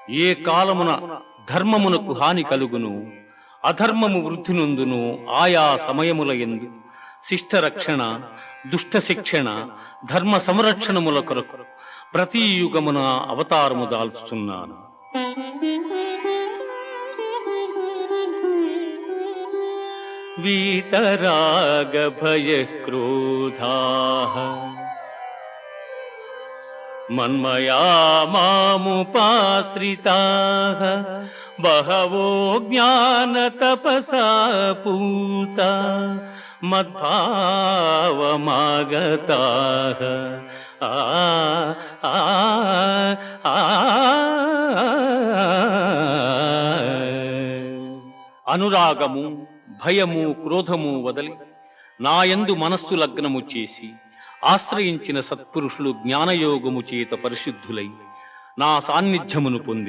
ఏ కాలమున ధర్మమునకు హాని కలుగును, అధర్మము వృద్ధి నొందును, ఆయా సమయముల యందు శిష్ట రక్షణ, దుష్ట శిక్షణ, ధర్మ సంరక్షణముల కొరకు ప్రతి యుగమున అవతారము దాల్చుచున్నాను. వీతరాగ భయ క్రోధాః మన్మయా మాముపాశ్రితాః బహవో జ్ఞాన తపసా పూతా మద్భావమాగతాః. అనురాగము, భయము, క్రోధము వదలి నాయందు మనస్సు లగ్నము చేసి ఆశ్రయించిన సత్పురుషులు జ్ఞానయోగము చేత పరిశుద్ధులై నా సాన్నిధ్యమును పొంది